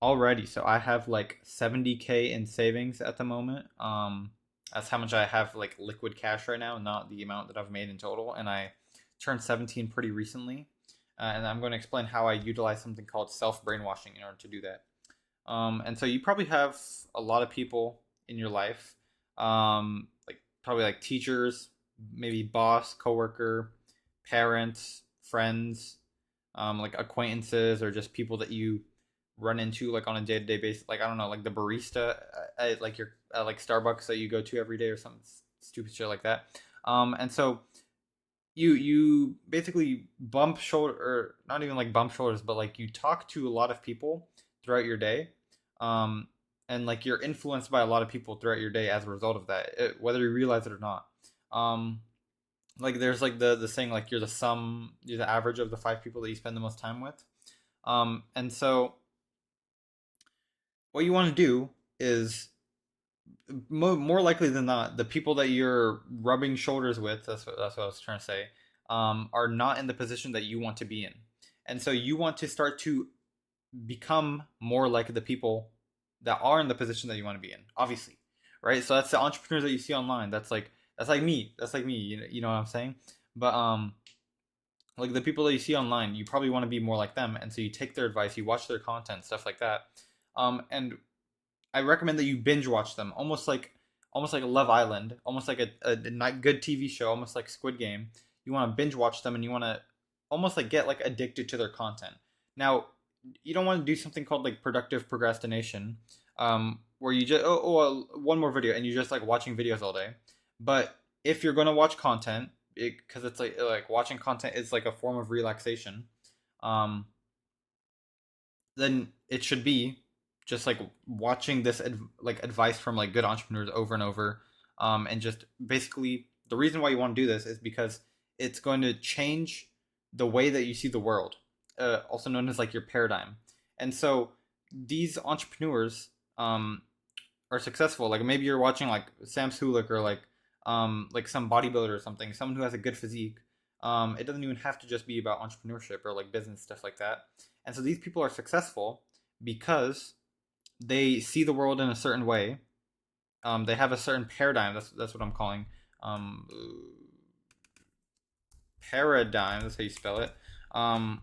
Already, so I have like 70K in savings at the moment. That's how much I have like liquid cash right now, not the amount that I've made in total. And I turned 17 pretty recently, and I'm going to explain how I utilize something called self-brainwashing in order to do that. And so you probably have a lot of people in your life, like probably like teachers, maybe boss, coworker, parents, friends, like acquaintances, or just people that you run into like on a day-to-day basis. Like I don't know, like the barista at like your like Starbucks that you go to every day or something stupid shit like that. And so you basically bump shoulder, or not even like bump shoulders, but like you talk to a lot of people throughout your day, um and like you're influenced by a lot of people throughout your day as a result of that, whether you realize it or not. um like there's like the saying, like you're the average of the five people that you spend the most time with. And so what you want to do is, more likely than not, the people that you're rubbing shoulders with, that's what I was trying to say, are not in the position that you want to be in. And so you want to start to become more like the people that are in the position that you want to be in, obviously, right? So that's the entrepreneurs that you see online. That's like me. That's like me. You know what I'm saying? But like the people that you see online, you probably want to be more like them, and so you take their advice, you watch their content, stuff like that. And I recommend that you binge watch them, almost like Love Island, almost like a good TV show, almost like Squid Game. You want to binge watch them, and you want to almost like get like addicted to their content. Now, you don't want to do something called like productive procrastination, where you just one more video and you're just like watching videos all day. But if you're gonna watch content, because it's like watching content is like a form of relaxation, um, then it should be just like watching this like advice from like good entrepreneurs over and over, and just basically the reason why you want to do this is because it's going to change the way that you see the world, also known as like your paradigm. And so these entrepreneurs, are successful. Like maybe you're watching like Sam Sulik, or like some bodybuilder or something, someone who has a good physique. It doesn't even have to just be about entrepreneurship or like business stuff like that. And so these people are successful because they see the world in a certain way. They have a certain paradigm. That's what I'm calling, um, paradigm. That's how you spell it. Um,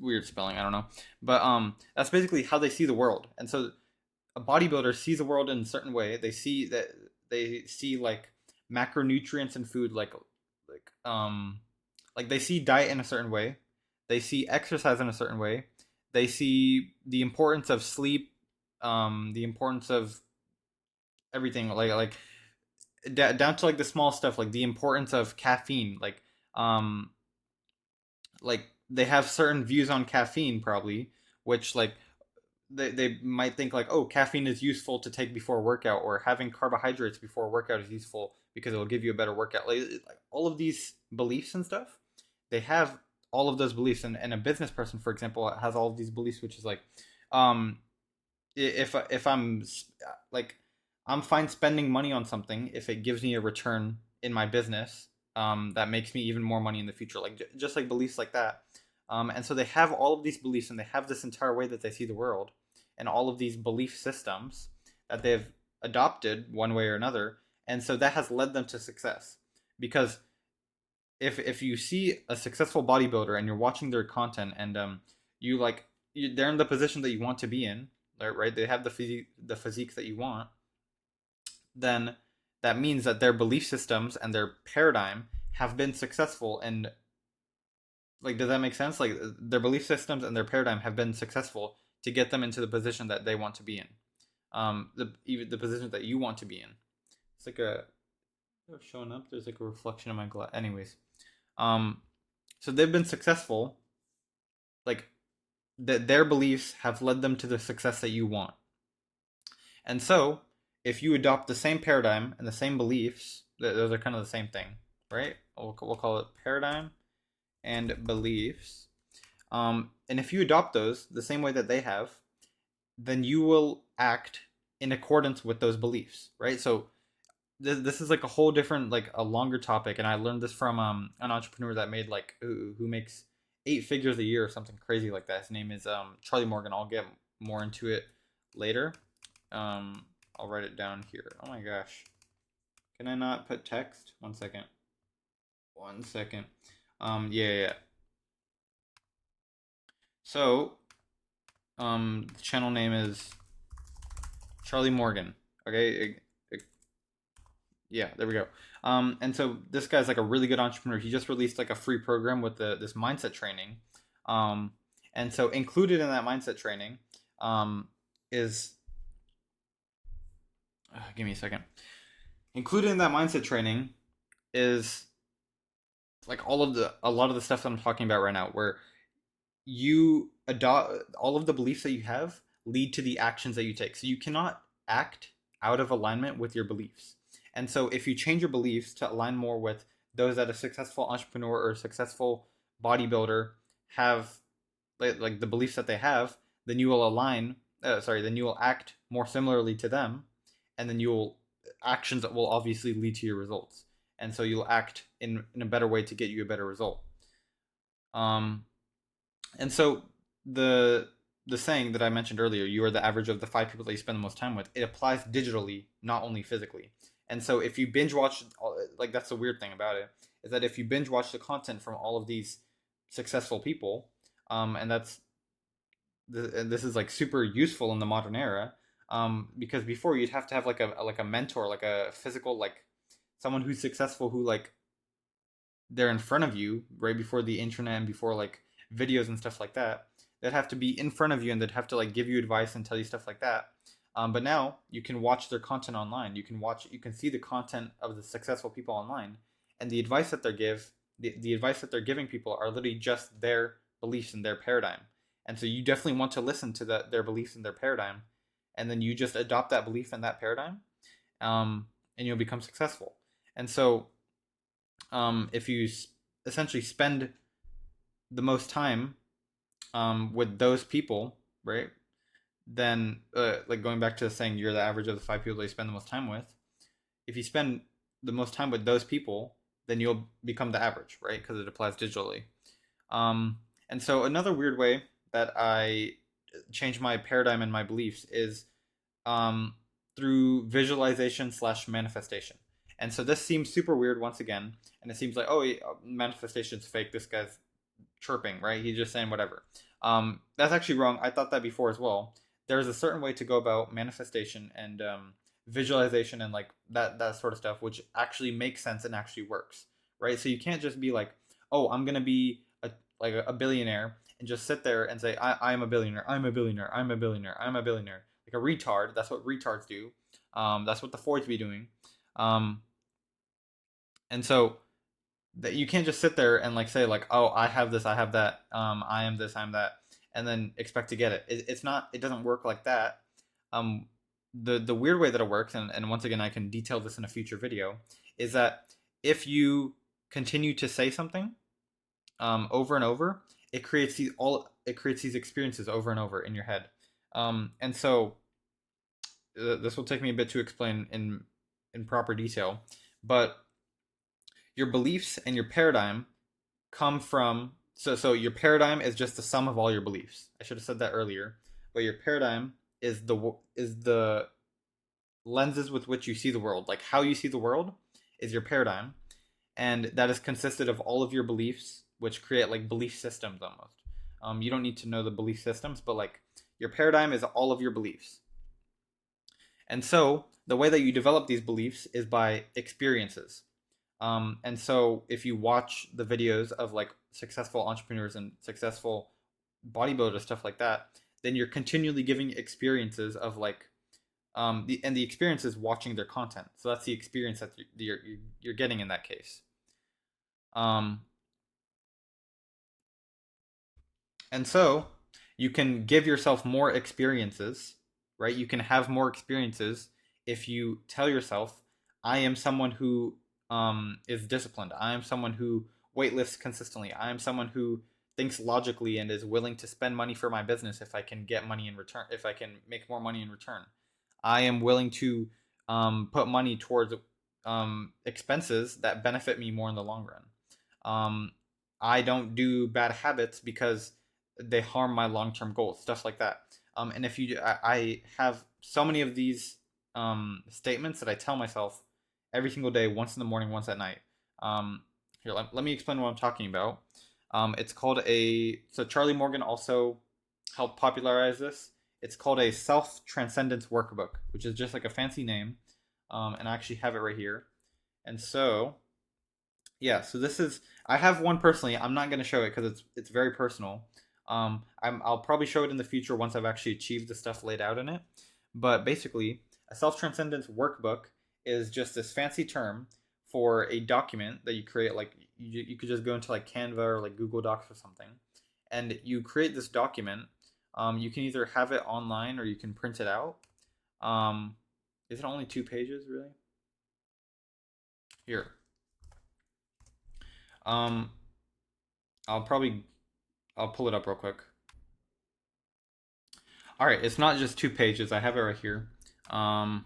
Weird spelling. I don't know, but that's basically how they see the world. And so a bodybuilder sees the world in a certain way. They see like macronutrients in food, like they see diet in a certain way. They see exercise in a certain way. They see the importance of sleep, the importance of everything, down to like the small stuff, like the importance of caffeine, um like they have certain views on caffeine probably, which like they might think like, oh, caffeine is useful to take before a workout, or having carbohydrates before a workout is useful because it will give you a better workout. Like all of these beliefs and stuff, they have all of those beliefs. And a business person, for example, has all of these beliefs, which is like, um if like, I'm fine spending money on something if it gives me a return in my business, that makes me even more money in the future, like just like beliefs like that. And so they have all of these beliefs, and they have this entire way that they see the world, and all of these belief systems that they've adopted one way or another. And so that has led them to success, because if you see a successful bodybuilder and you're watching their content, and you like they're in the position that you want to be in, right? They have the physique that you want. Then that means that their belief systems and their paradigm have been successful. And like, does that make sense? Like their belief systems and their paradigm have been successful to get them into the position that they want to be in, even the position that you want to be in. It's like a showing up. There's like a reflection in my glass. Anyways, um, so they've been successful. Like that, their beliefs have led them to the success that you want. And so, if you adopt the same paradigm and the same beliefs, those are kind of the same thing, right? We'll call it paradigm and beliefs. And if you adopt those the same way that they have, then you will act in accordance with those beliefs, right? So this is like a whole different, like a longer topic, and I learned this from an entrepreneur that made who makes 8 figures a year or something crazy like that. His name is Charlie Morgan. more into it later. I'll write it down here. Oh my gosh. Can I not put text? 1 second. 1 second. Yeah. So, the channel name is Charlie Morgan. Okay. Yeah, there we go. And so this guy's like a really good entrepreneur. He just released like a free program with this mindset training. Um, and so included in that mindset training, is give me a second. Included in that mindset training is like a lot of the stuff that I'm talking about right now, where you adopt all of the beliefs that you have lead to the actions that you take. So you cannot act out of alignment with your beliefs. And so if you change your beliefs to align more with those that a successful entrepreneur or a successful bodybuilder have, like the beliefs that they have, then you will then you will act more similarly to them, and then you'll actions that will obviously lead to your results. And so you'll act in a better way to get you a better result. Um, and so the the saying that I mentioned earlier, you are the average of the 5 people that you spend the most time with, it applies digitally, not only physically. And so if you binge watch, like that's the weird thing about it, is that if you binge watch the content from all of these successful people, and this is like super useful in the modern era, because before you'd have to have like a mentor, like a physical, like someone who's successful, who like they're in front of you right before the internet and before like videos and stuff like that. They'd have to be in front of you, and they'd have to like give you advice and tell you stuff like that. But now you can watch their content online. You can see the content of the successful people online, and the advice that the advice that they're giving people are literally just their beliefs and their paradigm. And so you definitely want to listen to their beliefs and their paradigm, and then you just adopt that belief and that paradigm, and you'll become successful. And so if you essentially spend the most time with those people, right? Then, like going back to saying you're the average of the 5 people that you spend the most time with. If you spend the most time with those people, then you'll become the average, right? Because it applies digitally. And so another weird way that I change my paradigm and my beliefs is um, through visualization slash manifestation. And so this seems super weird once again, and it seems like, oh, manifestation's fake. This guy's chirping, right? He's just saying whatever. That's actually wrong. I thought that before as well. There's a certain way to go about manifestation and visualization and like that sort of stuff, which actually makes sense and actually works, right? So you can't just be like, oh, I'm gonna be a billionaire and just sit there and say, I'm a billionaire, I'm a billionaire, I'm a billionaire, I'm a billionaire, like a retard. That's what retards do. That's what the Fords be doing. Um, and so that you can't just sit there and like say like, oh, I have this, I have that, I am this, I'm that, and then expect to get it. It's not, it doesn't work like that. um the weird way that it works, and once again I can detail this in a future video, is that if you continue to say something over and over, it creates these experiences over and over in your head. And so this will take me a bit to explain in proper detail, but your beliefs and your paradigm come from, so your paradigm is just the sum of all your beliefs. I should have said that earlier. But your paradigm is the lenses with which you see the world. Like how you see the world is your paradigm, and that is consisted of all of your beliefs, which create like belief systems almost. You don't need to know the belief systems, but like your paradigm is all of your beliefs. And so the way that you develop these beliefs is by experiences. And so if you watch the videos of like successful entrepreneurs and successful bodybuilders, stuff like that, then you're continually giving experiences of like the experience is watching their content. So that's the experience that you're getting in that case. Um, and so you can give yourself more experiences, right? You can have more experiences if you tell yourself, I am someone who is disciplined. I am someone who weightlifts consistently. I am someone who thinks logically and is willing to spend money for my business if I can get money in return, if I can make more money in return. I am willing to put money towards expenses that benefit me more in the long run. I don't do bad habits because they harm my long-term goals, stuff like that. And if you I have so many of these statements that I tell myself every single day, once in the morning, once at night. um, Here, let me explain what I'm talking about. It's called a so Charlie Morgan also helped popularize this. It's called a self-transcendence workbook, which is just like a fancy name. And I actually have it right here. And so yeah, so this is I have one personally. I'm not going to show it because it's very personal. I'll probably show it in the future once I've actually achieved the stuff laid out in it. But basically, a self transcendence workbook is just this fancy term for a document that you create. Like you could just go into like Canva or like Google Docs or something, and you create this document. You can either have it online or you can print it out. Um, is it only 2 pages really? Here, um, I'll probably I'll pull it up real quick. All right, it's not just 2 pages. I have it right here. Um,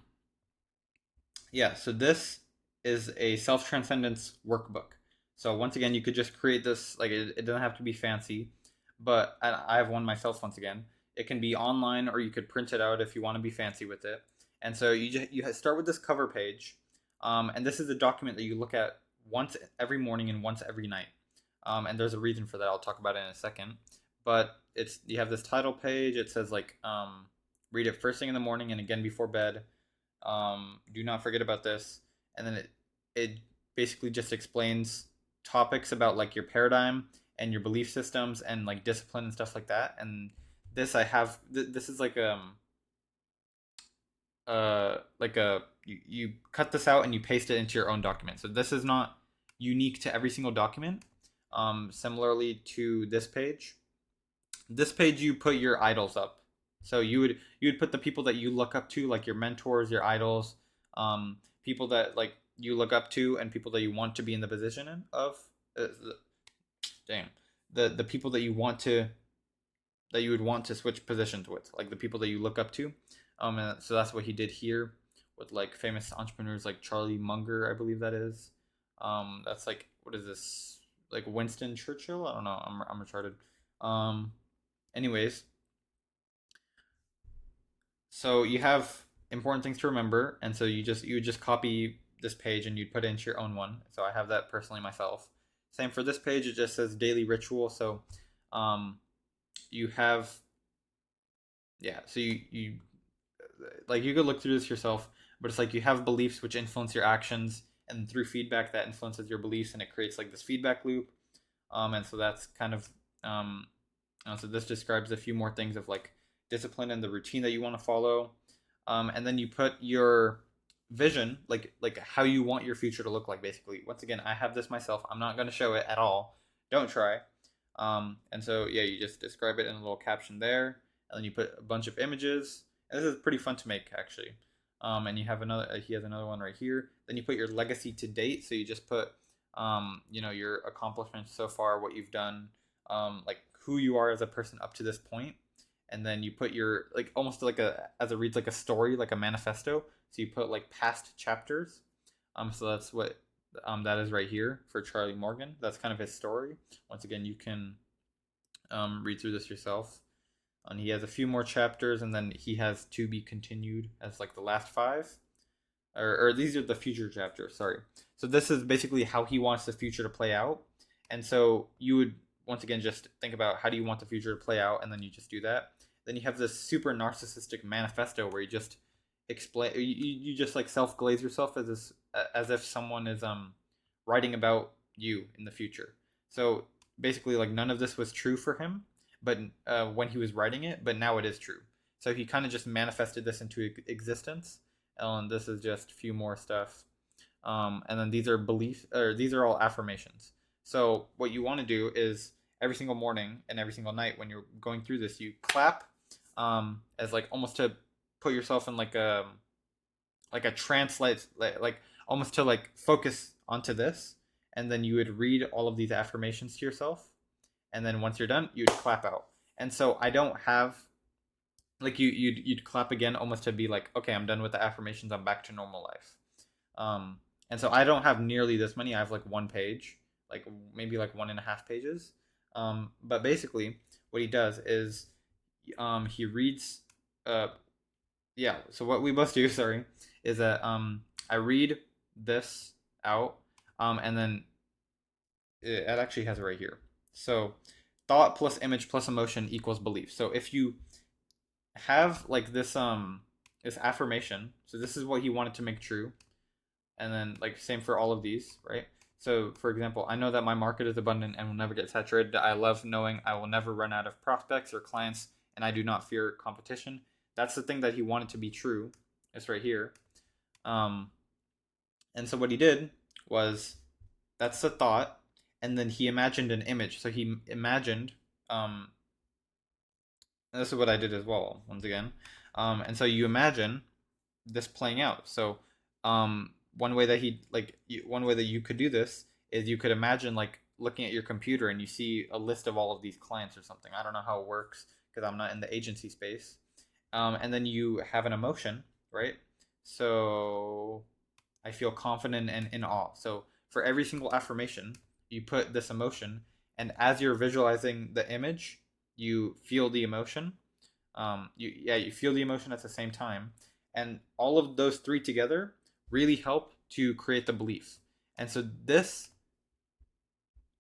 yeah, so this is a self transcendence workbook. So once again, you could just create this. Like it doesn't have to be fancy, but I have one myself. Once again, it can be online or you could print it out if you want to be fancy with it. And so you start with this cover page, and this is a document that you look at once every morning and once every night. And there's a reason for that. I'll talk about it in a second. But it's you have this title page. It says like read it first thing in the morning and again before bed. Do not forget about this. And then it basically just explains topics about like your paradigm and your belief systems and like discipline and stuff like that. And this I have this is like a you cut this out and you paste it into your own document. So this is not unique to every single document. Similarly to this page you put your idols up. So you would put the people that you look up to, like your mentors, your idols, people that like you look up to, and people that you want to be in the position of. Damn, the people that you would want to switch positions with, like the people that you look up to. And so that's what he did here with like famous entrepreneurs like Charlie Munger, I believe that is. That's like what is this? Like Winston Churchill? I don't know. I'm retarded. Um, Anyways, so you have important things to remember, and so you would just copy this page and you'd put it into your own one. So I have that personally myself. Same for this page. It just says daily ritual. So um, you have yeah. So you like you could look through this yourself, but it's like you have beliefs which influence your actions, and through feedback that influences your beliefs, and it creates like this feedback loop. And so that's kind of so this describes a few more things of like discipline and the routine that you want to follow. And then you put your vision, like how you want your future to look like. Basically, once again, I have this myself. I'm not going to show it at all. Don't try. And so yeah, you just describe it in a little caption there, and then you put a bunch of images. And this is pretty fun to make actually. And you have another. He has another one right here. Then you put your legacy to date. So you just put your accomplishments so far, what you've done, like who you are as a person up to this point, and then you put your like almost like a as it reads like a story, like a manifesto. So you put like past chapters. So that's what that is right here for Charlie Morgan. That's kind of his story. Once again, you can read through this yourself. And he has a few more chapters, and then he has to be continued as like the last five, or these are the future chapters. Sorry. So this is basically how he wants the future to play out, and so you would once again just think about how do you want the future to play out, and then you just do that. Then you have this super narcissistic manifesto where you just explain, you just like self glaze yourself as if someone is writing about you in the future. So basically, like none of this was true for him, but when he was writing it, but now it is true. So he kind of just manifested this into existence, and this is just a few more stuff. And then these are beliefs, or these are all affirmations. So what you want to do is every single morning and every single night when you're going through this, you clap as like almost to put yourself in like a translate like almost to like focus onto this, and then you would read all of these affirmations to yourself, and then once you're done, you'd clap out. And so I don't have like you'd clap again almost to be like, okay, I'm done with the affirmations, I'm back to normal life. And so I don't have nearly this many. I have like one page, like maybe like 1.5 pages. But basically, what he does is he reads yeah, so what we must do, sorry, is that I read this out, and then it actually has it right here. So thought plus image plus emotion equals belief. So if you have like this affirmation, so this is what he wanted to make true, and then like same for all of these, right? So for example, I know that my market is abundant and will never get saturated. I love knowing I will never run out of prospects or clients, and I do not fear competition. That's the thing that he wanted to be true. It's right here. Um, and so what he did was that's the thought, and then he imagined an image. So he imagined and this is what I did as well, once again. And so you imagine this playing out. So, one way that one way that you could do this is you could imagine like looking at your computer and you see a list of all of these clients or something. I don't know how it works because I'm not in the agency space. And then you have an emotion, right? So I feel confident and in awe. So for every single affirmation, you put this emotion, and as you're visualizing the image, you feel the emotion. You feel the emotion at the same time, and all of those three together really help to create the belief. And so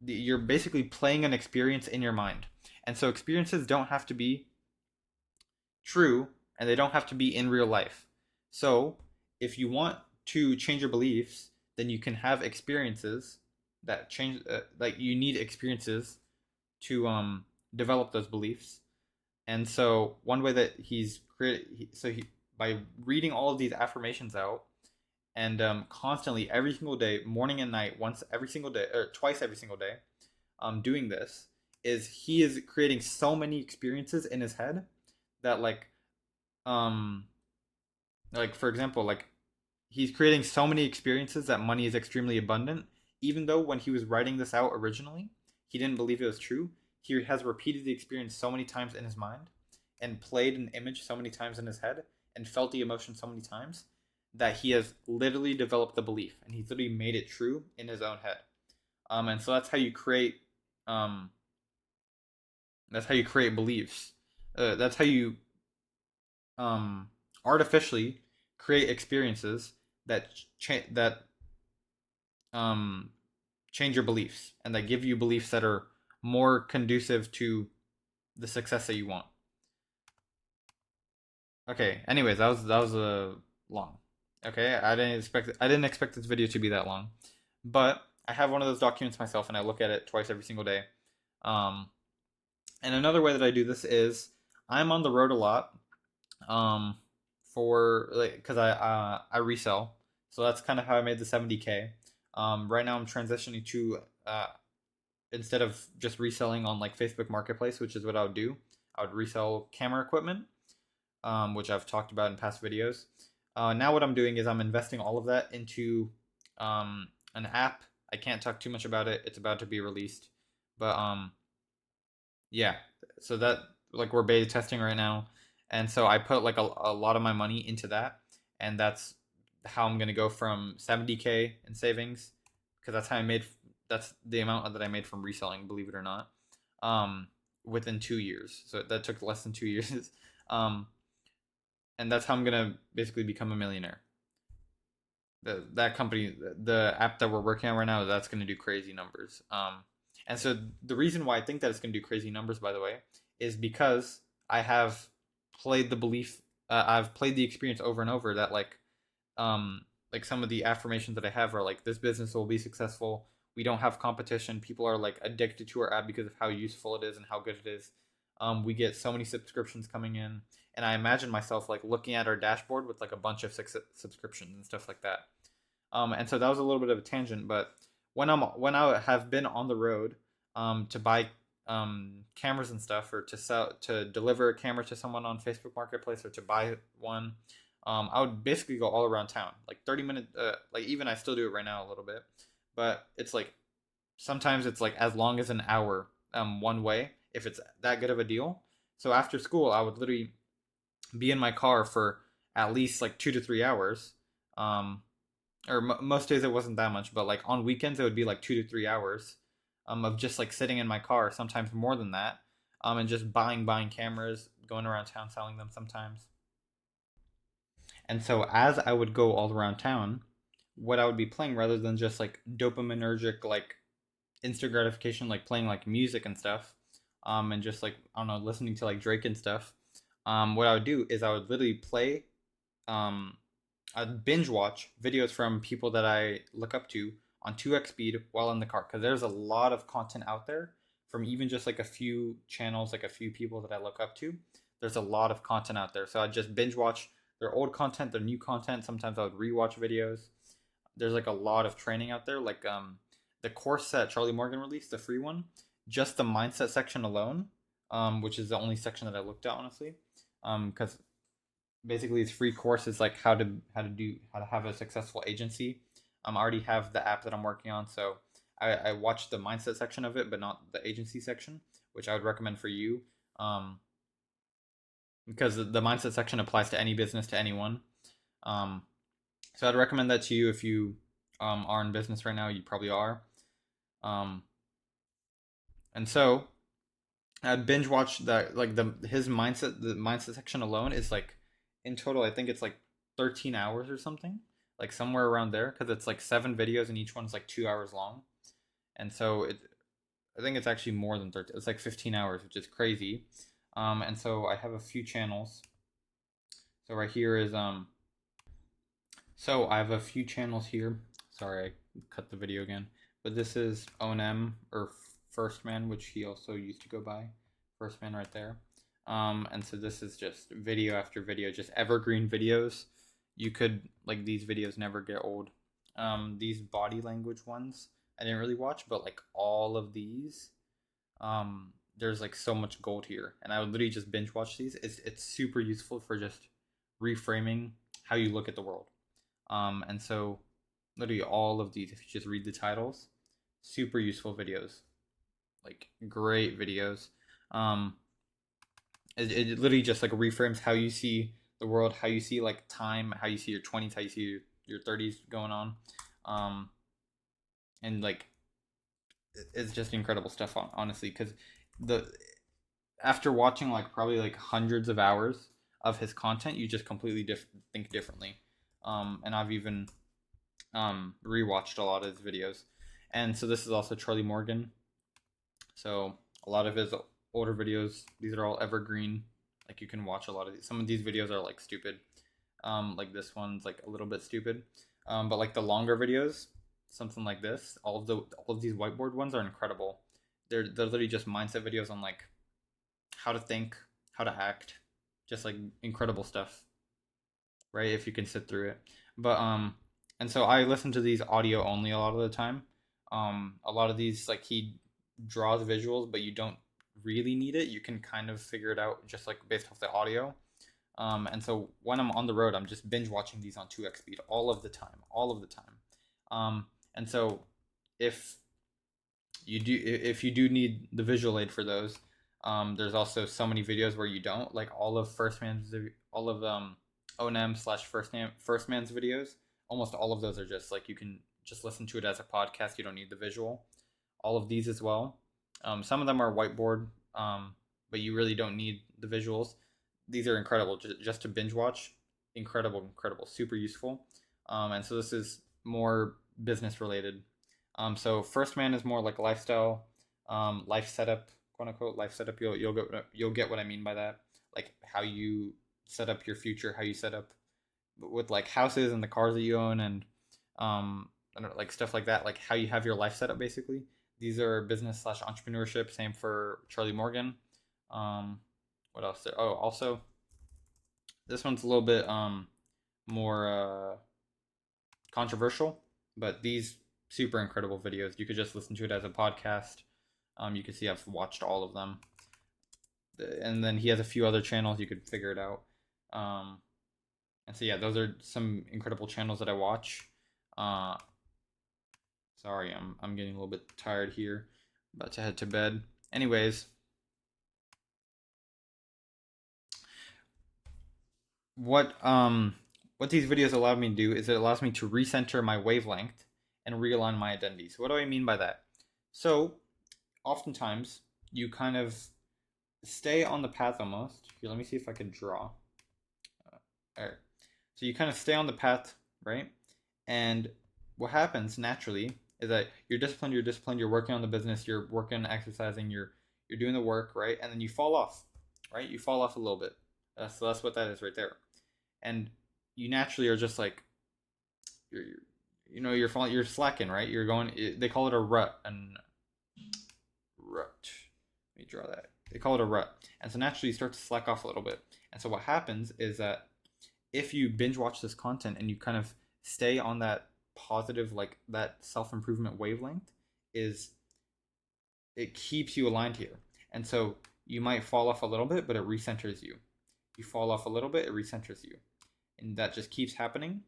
you're basically playing an experience in your mind. And so experiences don't have to be true, and they don't have to be in real life. So if you want to change your beliefs, then you can have experiences that change. Like you need experiences to develop those beliefs. And so one way that he's created, so he by reading all of these affirmations out and constantly every single day, morning and night, once every single day or twice every single day, doing this is he is creating so many experiences in his head that um like for example he's creating so many experiences that money is extremely abundant, even though when he was writing this out originally he didn't believe it was true. He has repeated the experience so many times in his mind and played an image so many times in his head and felt the emotion so many times that he has literally developed the belief and he's literally made it true in his own head. And so um, that's how you create beliefs. That's how you artificially create experiences that um, change your beliefs and that give you beliefs that are more conducive to the success that you want. Okay. Anyways, that was a long. Okay, I didn't expect this video to be that long, but I have one of those documents myself, and I look at it twice every single day. Um, and another way that I do this is I'm on the road a lot. Um, for like because I resell, so that's kind of how I made the 70K. Right now I'm transitioning to instead of just reselling on like Facebook Marketplace, which is what I would do. I would resell camera equipment, which I've talked about in past videos. Now what I'm doing is I'm investing all of that into an app. I can't talk too much about it. It's about to be released, but yeah. So that like we're beta testing right now, and so I put like a lot of my money into that, and that's how I'm gonna go from 70K in savings, because that's how I made. That's the amount that I made from reselling. Believe it or not, um, within 2 years. So that took less than 2 years. Um, and that's how I'm gonna basically become a millionaire. That company, the app that we're working on right now, that's gonna do crazy numbers. And so the reason why I think that it's gonna do crazy numbers, by the way, is because I have played the belief, I've played the experience over and over that like some of the affirmations that I have are like this business will be successful. We don't have competition. People are like addicted to our app because of how useful it is and how good it is. We get so many subscriptions coming in, and I imagine myself like looking at our dashboard with like a bunch of subscriptions and stuff like that. And so that was a little bit of a tangent, but when I have been on the road to buy cameras and stuff, or to deliver a camera to someone on Facebook Marketplace, or to buy one, I would basically go all around town, like 30 minute, like even I still do it right now a little bit, but it's like sometimes it's like as long as an hour one way if it's that good of a deal. So after school, I would literally be in my car for at least like 2 to 3 hours. Um, or most days it wasn't that much, but like on weekends it would be like 2 to 3 hours of just like sitting in my car, sometimes more than that, and just buying cameras, going around town selling them sometimes. And so as I would go all around town, what I would be playing rather than just like dopaminergic like instant gratification, like playing like music and stuff, and just like I don't know, listening to like Drake and stuff. What I would do is I would literally play, um, I'd binge watch videos from people that I look up to on 2x speed while in the car because there's a lot of content out there from even just like a few channels, like a few people that I look up to. There's a lot of content out there, so I just binge watch their old content, their new content. Sometimes I would rewatch videos. There's like a lot of training out there, like the course that Charlie Morgan released, the free one, just the mindset section alone, which is the only section that I looked at honestly, because basically his free course is like how to have a successful agency. I already have the app that I'm working on, so I watched the mindset section of it, but not the agency section, which I would recommend for you, um, because the mindset section applies to any business, to anyone. Um, so I'd recommend that to you if you are in business right now. You probably are. Um, and so I binge watched that, like the mindset section alone is like in total I think it's like 13 hours or something, like somewhere around there, because it's like 7 videos and each one's like 2 hours long, and so it I think it's actually more than 13. It's like 15 hours, which is crazy. And so I have a few channels. So right here is so I have a few channels here. Sorry, I cut the video again. But this is Onem or First Man, which he also used to go by. First Man right there. And so this is just video after video, just evergreen videos. You could like these videos never get old. These body language ones I didn't really watch, but like all of these, there's like so much gold here, and I would literally just binge watch these. It's super useful for just reframing how you look at the world. And so literally all of these, if you just read the titles, super useful videos, like great videos. Um, it literally just like reframes how you see the world, how you see like time, how you see your 20s, how you see your 30s going on. Um, and like it's just incredible stuff honestly, because the after watching like probably like hundreds of hours of his content, you just completely think differently. And I've even rewatched a lot of his videos. And so this is also Charlie Morgan. So a lot of his older videos, these are all evergreen. Like you can watch a lot of these. Some of these videos are like stupid. Like this one's like a little bit stupid. But like the longer videos, something like this, all of these whiteboard ones are incredible. They're literally just mindset videos on like how to think, how to act, just like incredible stuff, right? If you can sit through it. But and so I listen to these audio only a lot of the time. A lot of these like he draws visuals, but you don't really need it. You can kind of figure it out just like based off the audio. And so when I'm on the road, I'm just binge watching these on 2x speed all of the time, all of the time. And so if if you do need the visual aid for those, there's also so many videos where you don't, like all of Onem slash first man's videos. Almost all of those are just like you can just listen to it as a podcast. You don't need the visual. All of these as well. Some of them are whiteboard, but you really don't need the visuals. These are incredible just to binge watch. Incredible, incredible, super useful. And so this is more business related. So First Man is more like lifestyle, life setup, quote unquote life setup. You'll get what I mean by that. Like how you set up your future, how you set up with like houses and the cars that you own, and I don't know, like stuff like that. Like how you have your life set up basically. These are business slash entrepreneurship. Same for Charlie Morgan. Um, what else? Oh, also this one's a little bit more controversial, but these super incredible videos. You could just listen to it as a podcast. You can see I've watched all of them, and then he has a few other channels. You could figure it out. Um, and so yeah, those are some incredible channels that I watch. Uh, sorry, I'm getting a little bit tired here. About to head to bed. Anyways, what um what these videos allow me to do is it allows me to recenter my wavelength and realign my identity. So what do I mean by that? So oftentimes you kind of stay on the path almost. Here, let me see if I can draw. All right. So you kind of stay on the path, right? And what happens naturally is that you're disciplined, you're working on the business, you're working, exercising, you're doing the work, right? And then you fall off, right? You fall off a little bit. So that's what that is right there. And you naturally are just like you're you know you're falling, you're slacking, right? You're going. They call it a rut, and rut. Let me draw that. They call it a rut, and so naturally you start to slack off a little bit. And so what happens is that if you binge watch this content and you kind of stay on that positive, like that self improvement wavelength, is it keeps you aligned here. And so you might fall off a little bit, but it recenters you. You fall off a little bit, it recenters you, and that just keeps happening.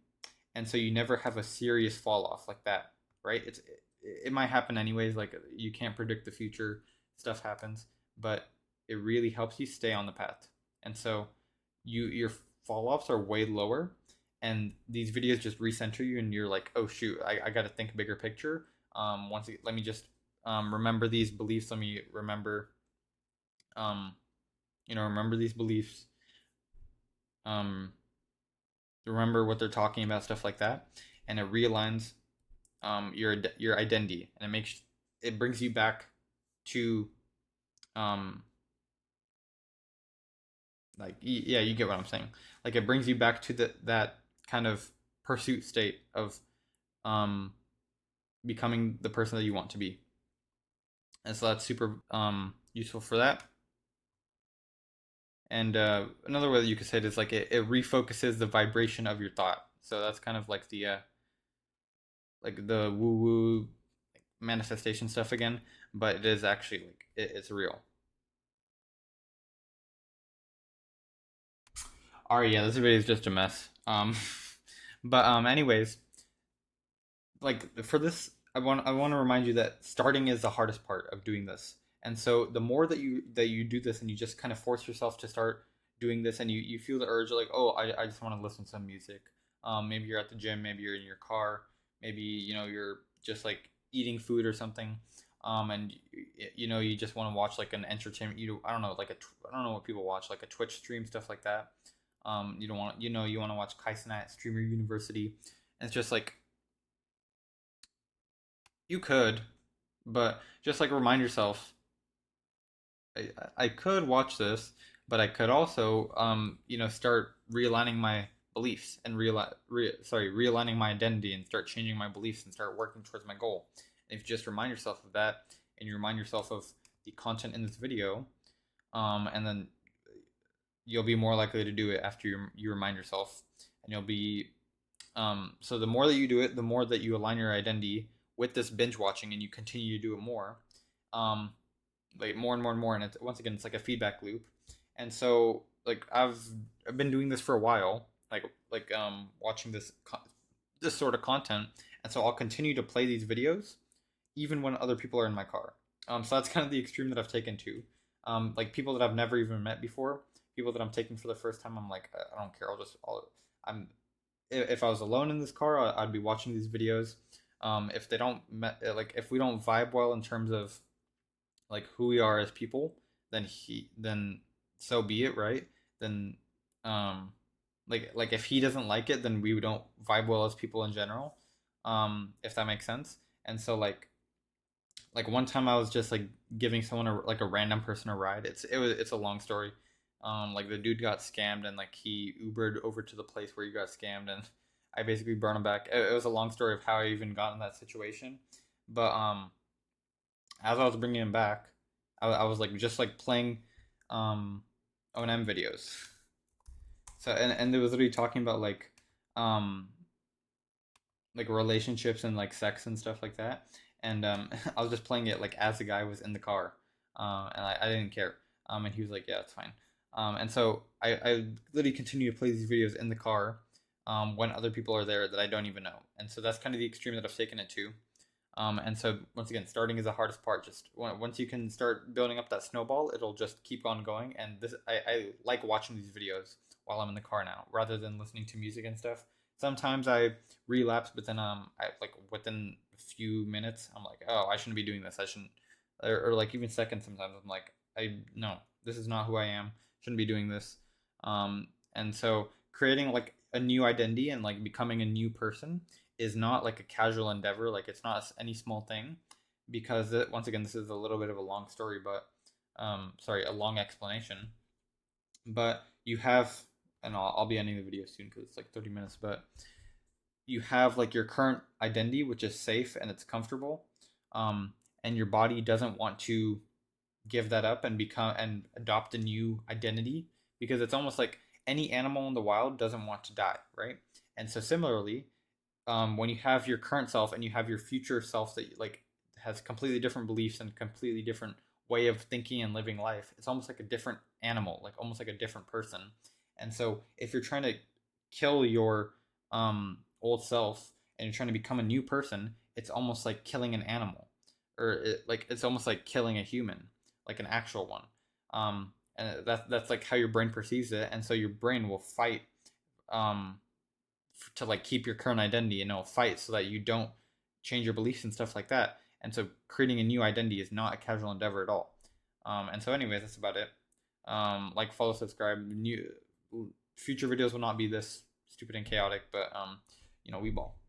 And so you never have a serious fall off like that, right? It might happen anyways. Like you can't predict the future, stuff happens, but it really helps you stay on the path. And so your fall offs are way lower, and these videos just recenter you, and you're like, oh shoot, I got to think bigger picture. Let me just remember these beliefs. Let me remember, um, remember these beliefs. Um, remember what they're talking about, stuff like that, and it realigns your identity, and it brings you back to um like yeah, you get what I'm saying. Like it brings you back to that kind of pursuit state of um becoming the person that you want to be, and so that's super useful for that. And another way that you could say it is like it refocuses the vibration of your thought. So that's kind of like the woo woo manifestation stuff again, but it is actually like it's real. All right, yeah, this video is just a mess. But anyways, like for this, I want to remind you that starting is the hardest part of doing this. And so the more that you do this and you just kind of force yourself to start doing this, and you feel the urge like, oh, I just want to listen to some music. Maybe you're at the gym, maybe you're in your car, maybe you're just like eating food or something. And you just want to watch like an entertainment. I don't know, like I don't know what people watch, like a Twitch stream, stuff like that. You don't want you want to watch Kaisen at Streamer University. And it's just like you could, but just like remind yourself, I could watch this, but I could also, start realigning my beliefs and realigning my identity and start changing my beliefs and start working towards my goal. And if you just remind yourself of that, and you remind yourself of the content in this video, and then you'll be more likely to do it after you remind yourself, and you'll be so the more that you do it, the more that you align your identity with this binge watching, and you continue to do it more, um, like more and more and more, and once again, it's like a feedback loop. And so, like I've been doing this for a while, watching this sort of content, and so I'll continue to play these videos even when other people are in my car. So that's kind of the extreme that I've taken to. Like people that I've never even met before, people that I'm taking for the first time. I'm like, I don't care. I'm if I was alone in this car, I'd be watching these videos. If they don't like if we don't vibe well in terms of like who we are as people, then so be it, right? Then um like if he doesn't like it, then we don't vibe well as people in general. If that makes sense. And so like one time I was just like giving someone like a random person a ride. It's a long story. Like the dude got scammed, and like he Ubered over to the place where he got scammed, and I basically brought him back. It was a long story of how I even got in that situation. But as I was bringing him back, I was like just like playing um O&M videos. So and it was literally talking about um like relationships and like sex and stuff like that. And I was just playing it like as the guy was in the car, and I didn't care. And he was like, "Yeah, it's fine." And so I literally continue to play these videos in the car, when other people are there that I don't even know. And so that's kind of the extreme that I've taken it to. And so once again, starting is the hardest part. Just once you can start building up that snowball, it'll just keep on going. And I like watching these videos while I'm in the car now, rather than listening to music and stuff. Sometimes I relapse, but then I like within a few minutes, I'm like, oh, I shouldn't be doing this. I shouldn't, or like even seconds. Sometimes I'm like, I no, this is not who I am. Shouldn't be doing this. And so creating like a new identity and like becoming a new person is not like a casual endeavor. Like it's not any small thing, because once again, this is a little bit of a long story, but sorry, a long explanation. But you have, and I'll be ending the video soon because it's like 30 minutes. But you have like your current identity, which is safe and it's comfortable, and your body doesn't want to give that up and become and adopt a new identity, because it's almost like any animal in the wild doesn't want to die, right? And so similarly, when you have your current self and you have your future self that like has completely different beliefs and completely different way of thinking and living life, it's almost like a different animal, like almost like a different person. And so if you're trying to kill your old self and you're trying to become a new person, it's almost like killing an animal, or like it's almost like killing a human, like an actual one. And that's like how your brain perceives it, and so your brain will fight um, to like keep your current identity, and it'll fight so that you don't change your beliefs and stuff like that. And so creating a new identity is not a casual endeavor at all. And so, anyways, that's about it. Like, follow, subscribe. New future videos will not be this stupid and chaotic, but we ball.